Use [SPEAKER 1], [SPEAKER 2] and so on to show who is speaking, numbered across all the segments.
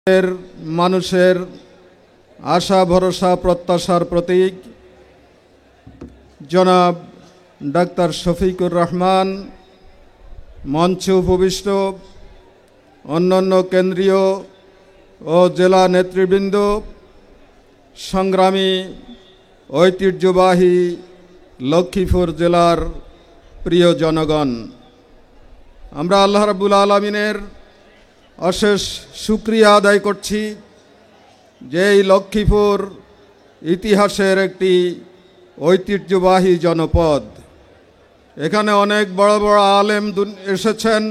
[SPEAKER 1] এর মানুষের আশা ভরসা প্রত্যাশার প্রতীক জনাব ডাক্তার শফিকুর রহমান, মঞ্চে উপবিষ্ট অন্যান্য কেন্দ্রীয় ও জেলা নেতৃবৃন্দ, সংগ্রামী ঐতিহ্যবাহী লক্ষ্মীপুর জেলার প্রিয় জনগণ, আমরা আল্লাহ রাব্বুল আলামিনের অশেষ শুকরিয়া আদায় করছি যে এই লক্ষ্মীপুর ইতিহাসের একটি ঐতিহ্যবাহী জনপদ। এখানে অনেক বড় বড় আলেম এসেছেন,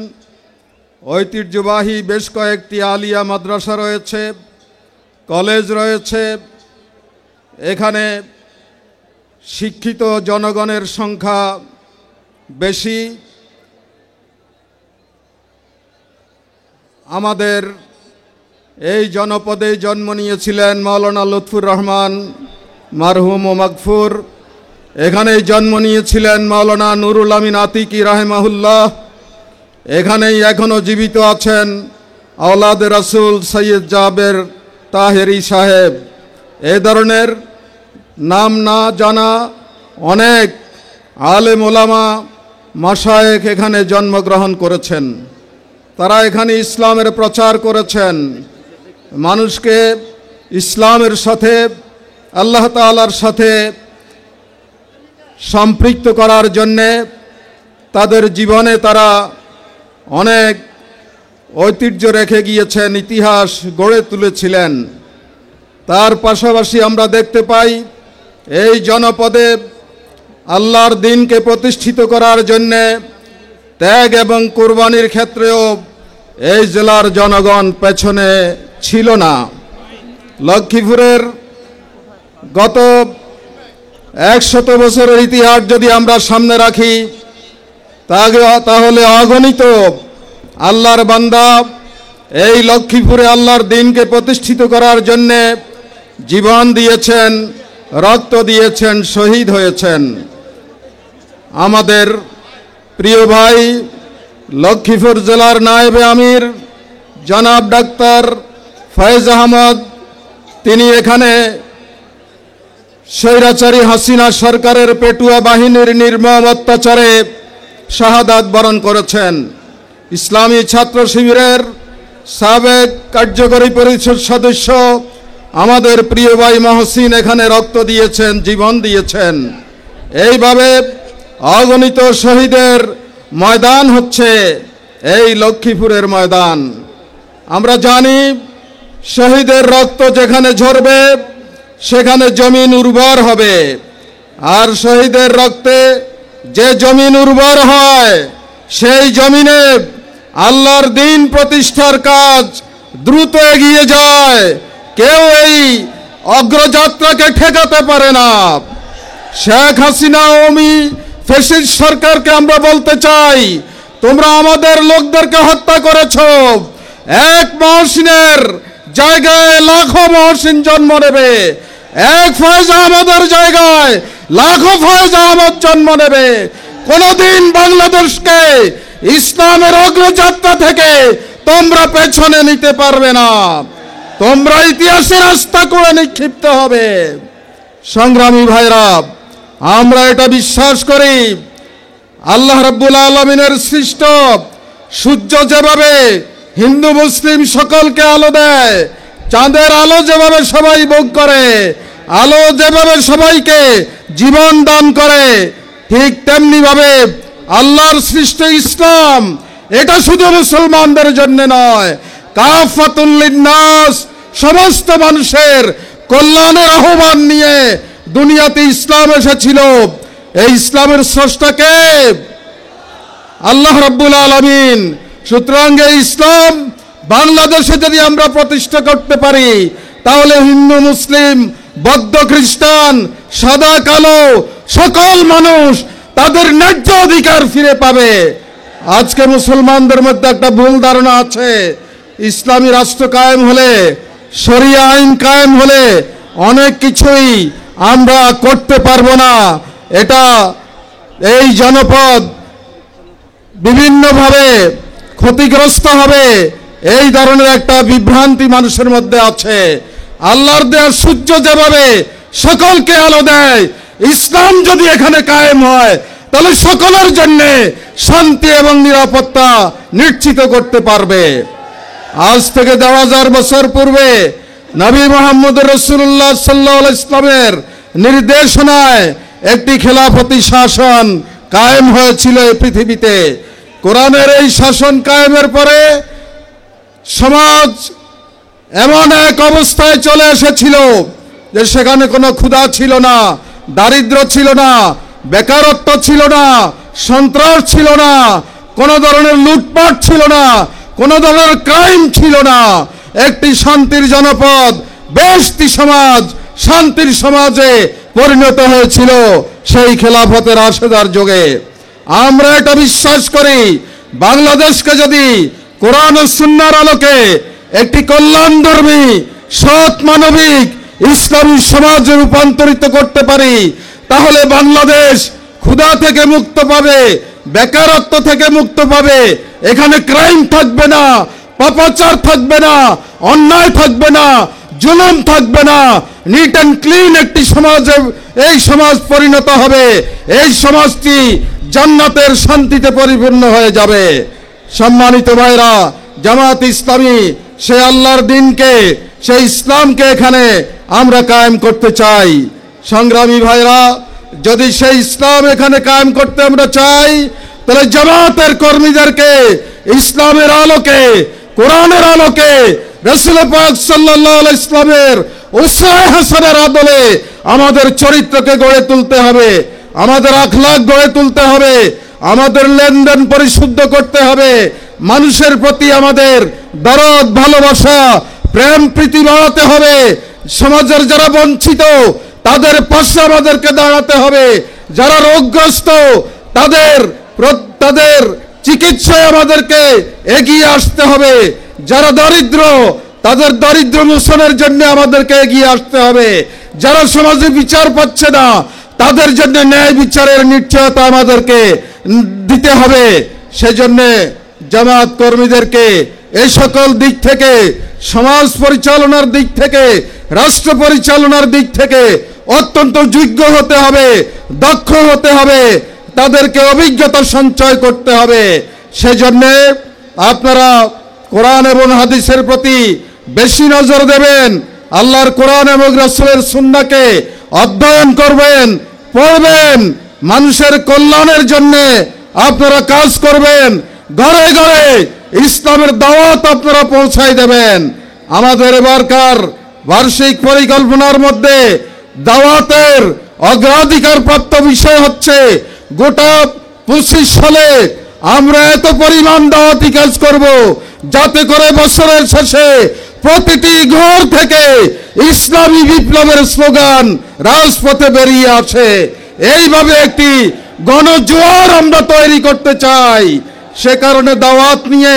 [SPEAKER 1] ঐতিহ্যবাহী বেশ কয়েকটি আলিয়া মাদ্রাসা রয়েছে, কলেজ রয়েছে। এখানে শিক্ষিত জনগণের সংখ্যা বেশি। আমাদের এই জনপদে জন্ম নিয়েছিলেন মাওলানা লুৎফুর রহমান মারহুম ও মাগফুর। এখানেই জন্ম নিয়েছিলেন মাওলানা নুরুল আমিন আতিকি রাহেমাহুল্লাহ। এখানেই এখনও জীবিত আছেন আওলাদে রাসূল সৈয়দ জাবের তাহেরি সাহেব। এই ধরনের নাম না জানা অনেক আলেম ওলামা মাশায়েখ এখানে জন্মগ্রহণ করেছেন। তারা এখানে ইসলামের প্রচার করেছেন, মানুষকে ইসলামের সাথে আল্লাহ তাআলার সাথে সম্পৃক্ত করার জন্যে তাদের জীবনে তারা অনেক ঐতিহ্য রেখে গিয়েছেন, ইতিহাস গড়ে তুলেছিলেন। তার পাশাপাশি আমরা দেখতে পাই এই জনপদে আল্লাহর দ্বীনকে প্রতিষ্ঠিত করার জন্যে ত্যাগ এবং কুরবানির ক্ষেত্রেও এই জেলার জনগণ পেছনে ছিল না। লক্ষ্মীপুরের গত 100 বছরের ইতিহাস যদি আমরা সামনে রাখি তাহলে অগণিত আল্লাহর বান্দা এই লক্ষ্মীপুরে আল্লাহর দ্বীনকে প্রতিষ্ঠিত করার জন্যে জীবন দিয়েছেন, রক্ত দিয়েছেন, শহীদ হয়েছেন। আমাদের প্রিয় ভাই লক্ষ্মীপুর জেলার নায়েবে আমির জনাব ডাক্তার ফয়েজ আহমদ, তিনি এখানে স্বৈরাচারী হাসিনা সরকারের পেটুয়া বাহিনীর নির্মম অত্যাচারে শাহাদাত বরণ করেছেন। ইসলামী ছাত্র শিবিরের সাবেক কার্যকরী পরিষদ সদস্য আমাদের প্রিয় ভাই মহসিন এখানে রক্ত দিয়েছেন, জীবন দিয়েছেন। এইভাবে অগণিত শহীদের ময়দান হচ্ছে এই লক্ষ্মীপুরের ময়দান। আমরা জানি শহীদের রক্ত যেখানে ঝরবে সেখানে জমিন উর্বর হবে, আর শহীদের রক্তে যে জমিন উর্বর হয় সেই জমিনে আল্লাহর দ্বীন প্রতিষ্ঠার কাজ দ্রুত এগিয়ে যায়। কেউ এই অগ্রযাত্রাকে ঠেকাতে পারে না। শেখ হাসিনা ফ্যাসিস্ট সরকারকে আমরা বলতে চাই, তোমরা আমাদের লোকদেরকে হত্যা করেছ। এক মহসিনের জায়গায় লাখো মহসিন জন্ম নেবে, এক ফয়েজ আহমদের জায়গায় লাখো ফয়েজ আহমদ জন্ম নেবে। কোনদিন বাংলাদেশকে ইসলামের অগ্রযাত্রা থেকে তোমরা পেছনে নিতে পারবে না, তোমরা ইতিহাসের রাস্তা করে নিক্ষিপ্ত হবে। সংগ্রামী ভাইরা, আমরা এটা বিশ্বাস করি আল্লাহ রাব্বুল আলামিনের সৃষ্ট সূর্য যেভাবে হিন্দু মুসলিম সকলকে আলো দেয়, চাঁদের আলো যেভাবে সবাই ভোগ করে, আলো যেভাবে সবাইকে জীবন দান করে, ঠিক তেমনি ভাবে আল্লাহর সৃষ্ট ইসলাম এটা শুধু মুসলমানদের জন্য নয়, কাফাতুল লিন্নাস, সমস্ত মানুষের কল্যাণের আহ্বান নিয়ে দুনিয়াতে ইসলাম এসেছিল। এই ইসলামের স্রষ্টাকে আল্লাহ রাব্বুল আলামিন। সুতরাং এই ইসলাম বাংলাদেশে যদি আমরা প্রতিষ্ঠা করতে পারি তাহলে হিন্দু মুসলিম বৌদ্ধ খ্রিস্টান সাদা কালো সকল মানুষ তাদের ন্যায্য অধিকার ফিরে পাবে। আজকে মুসলমানদের মধ্যে একটা ভুল ধারণা আছে, ইসলামী রাষ্ট্র কায়েম হলে, শরিয়া আইন কায়েম হলে অনেক কিছুই আমরা করতে পারবো না। এটা এই জনপদ বিভিন্নভাবে ক্ষতিগ্রস্ত হবে, এই ধরনের একটা বিভ্রান্তি মানুষের মধ্যে আছে। আল্লাহর দেওয়া সূর্য যেভাবে সকলকে আলো দেয়, ইসলাম যদি এখানে কায়েম হয় তাহলে সকলের জন্য শান্তি এবং নিরাপত্তা নিশ্চিত করতে পারবে। আজ থেকে 10,000 বছর পূর্বে নবী মুহাম্মদ রাসূলুল্লাহ সাল্লাল্লাহু আলাইহি ইসলামের নির্দেশনায় একটি খেলাফতি শাসন কায়েম হয়েছিল এই পৃথিবীতে। কোরআনের এই শাসন কায়েমের পরে সমাজ এমন এক অবস্থায় চলে এসেছিল যে সেখানে কোনো ক্ষুধা ছিল না, দারিদ্র ছিল না, বেকারত্ব ছিল না, সন্ত্রাস ছিল না, কোনো ধরনের লুটপাট ছিল না, কোনো ধরনের ক্রাইম ছিল না। একটি শান্তির জনপদ, বেশটি সমাজ, শান্তির সমাজে পরিণত হয়েছিল সেই খেলাফতের রাশেদার যুগে। আমরা এটা বিশ্বাস করি, বাংলাদেশকে যদি কোরআন ও সুন্নাহর আলোকে একটি কল্যাণধর্মী, সৎ, মানবিক, ইসলামী সমাজে রূপান্তরিত করতে পারি, তাহলে বাংলাদেশ ক্ষুধা থেকে মুক্ত পাবে, বেকারত্ব থেকে মুক্ত পাবে। এখানে ক্রাইম থাকবে না, পাপাচার থাকবে না, অন্যায় থাকবে না, জুলুম থাকবে না। নিট অ্যান্ড ক্লিন একটি সমাজে এই সমাজ পরিণত হবে। এই সমাজটি জান্নাতের শান্তিতে পরিপূর্ণ হয়ে যাবে। সম্মানিত ভাইরা, জামাত ইসলামী সেই আল্লাহর দিনকে, সেই ইসলামকে এখানে আমরা কায়েম করতে চাই। সংগ্রামী ভাইরা, যদি সেই ইসলাম এখানে কায়েম করতে আমরা চাই, তাহলে জামাতের কর্মীদেরকে ইসলামের আলোকে, কোরআনের আলোকে, রাসূল পাক সাল্লাল্লাহু আলাইহি ইসলামের উসওয়ায়ে হাসানার আদলে আমাদের চরিত্রকে গড়ে তুলতে হবে, আমাদের আখলাক গড়ে তুলতে হবে, আমাদের লেনদেন পরিশুদ্ধ করতে হবে, মানুষের প্রতি আমাদের দরদ, ভালোবাসা, প্রেম, প্রীতি বাড়াতে হবে। সমাজের যারা বঞ্চিত তাদের পাশে আমাদেরকে দাঁড়াতে হবে। যারা রোগগ্রস্ত তাদের চিকিৎসায় আমাদেরকে এগিয়ে আসতে হবে। যারা দরিদ্র তাদের দারিদ্র মোচনের জন্য আমাদেরকে এগিয়ে আসতে হবে। যারা সমাজে বিচার পাচ্ছে না তাদের জন্য ন্যায় বিচারের নিশ্চয়তা আমাদেরকে দিতে হবে। সেজন্য জামাত কর্মীদেরকে এই সকল দিক থেকে, সমাজ পরিচালনার দিক থেকে, রাষ্ট্র পরিচালনার দিক থেকে অত্যন্ত যোগ্য হতে হবে, দক্ষ হতে হবে, তাদেরকে অভিজ্ঞতা সঞ্চয় করতে হবে। সেজন্য আপনারা কোরআন এবং হাদিসের প্রতি বেশি নজর দেবেন। আল্লাহর কোরআন এবং রাসূলের সুন্নাহকে অধ্যয়ন করবেন, পড়বেন, মানুষের কল্যাণের জন্য আপনারা কাজ করবেন। ঘরে ঘরে ইসলামের দাওয়াত আপনারা পৌঁছায় দেবেন। আমাদের এবারকার বার্ষিক পরিকল্পনার মধ্যে দাওয়াতের অগ্রাধিকার প্রাপ্ত বিষয় হচ্ছে গোটা 25 সালে আমরা এত পরিমাণ দাওয়াতি কাজ করব যাতে করে বছরের শেষে প্রতিটি ঘর থেকে ইসলামী বিপ্লবের স্লোগান রাজপথে বেরিয়ে আসে। এইভাবে একটি গণজোয়ার আমরা তৈরি করতে চাই। সে কারণে দাওয়াত নিয়ে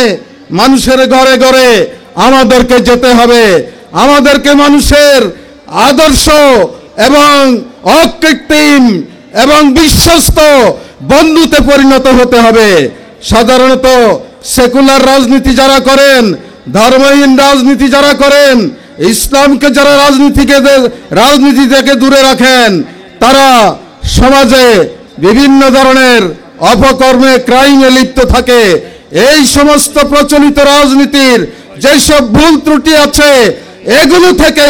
[SPEAKER 1] মানুষের ঘরে ঘরে আমাদেরকে যেতে হবে। আমাদেরকে মানুষের আদর্শ এবং অকৃত্রিম এবং বিশ্বস্ত বন্ধুতে পরিণত হতে হবে। সাধারণত সেকুলার রাজনীতি যারা করেন, ধর্মহীন রাজনীতি যারা করেন, ইসলামকে যারা রাজনীতি থেকে দূরে রাখেন, তারা সমাজে বিভিন্ন ধরনের অপকর্মে, ক্রাইমে লিপ্ত থাকে। এই সমস্ত প্রচলিত রাজনীতির যেসব ভুল ত্রুটি আছে, এগুলো থেকে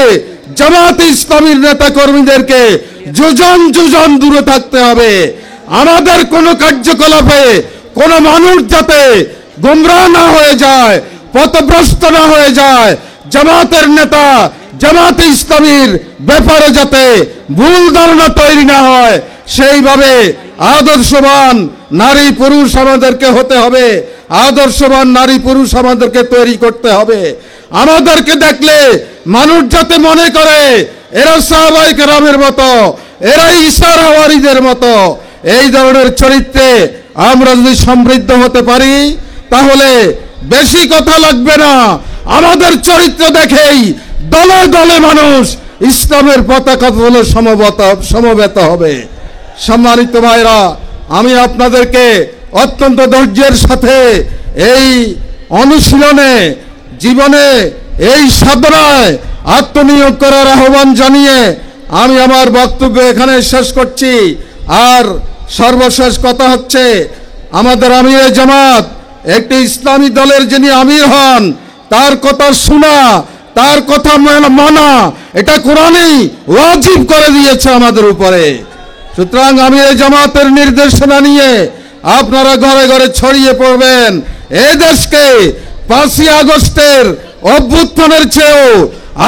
[SPEAKER 1] জামাত ইসলামীর নেতা কর্মীদেরকে যোজন দূরে থাকতে হবে। আমাদের কোনো কার্যকলাপে কোনো মানুষ যাতে গোমরাহ না হয়ে যায়, পথভ্রষ্ট না হয়ে যায়, জামাতের নেতা, জামাত ইসলামীর ব্যাপারে যাতে ভুল ধারণা তৈরি না হয়, সেইভাবে আদর্শবান নারী পুরুষ আমাদেরকে হতে হবে। আদর্শবান নারী পুরুষ আমাদেরকে তৈরি করতে হবে। আমাদেরকে দেখলে মানুষ যাতে মনে করে এরা সাহাবায়ে কেরামের মতো, এরা ঈসার হাওয়ারীদের মতো। এই ধরনের চরিত্রে আমরা যদি সমৃদ্ধ হতে পারি তাহলে বেশি কথা লাগবে না। আমাদের চরিত্র দেখেই দলে দলে মানুষ ইসলামের পতাকা তলে সমবেত হবে। সম্মানিত ভাইরা, আমি আপনাদেরকে অত্যন্ত ধৈর্যের সাথে এই অনুশীলনে জীবনে এই সাধনায় আত্মনিয়োগ করার আহ্বান জানিয়ে আমি আমার বক্তব্য এখানে শেষ করছি। আর সর্বশেষ কথা হচ্ছে, আমাদের আমিরে জামাত একটি ইসলামী দলের যিনি আমির হন তার কথা শোনা, তার কথা মানা, এটা কোরআনই ওয়াজিব করে দিয়েছে আমাদের উপরে। সুতরাং আমিরে জামাতের নির্দেশনা নিয়ে আপনারা ঘরে ঘরে ছড়িয়ে পড়বেন। এই দেশকে 5ই আগস্টের অভ্যুত্থানের চেয়েও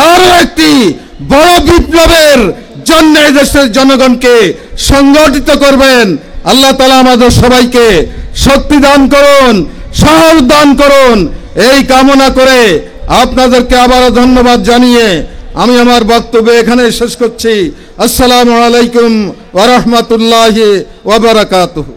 [SPEAKER 1] আরো একটি বড় বিপ্লবের জন্য এই দেশের জনগণকে সংগঠিত করবেন। আল্লাহ তাআলা আমাদের সবাইকে শক্তি দান করুন, সাহস দান করুন, এই কামনা করে আপনাদেরকে আবারও ধন্যবাদ জানিয়ে আমি আমার বক্তব্য এখানে শেষ করছি। আসসালামু আলাইকুম ওয়া রাহমাতুল্লাহি ওয়া বারাকাতুহু।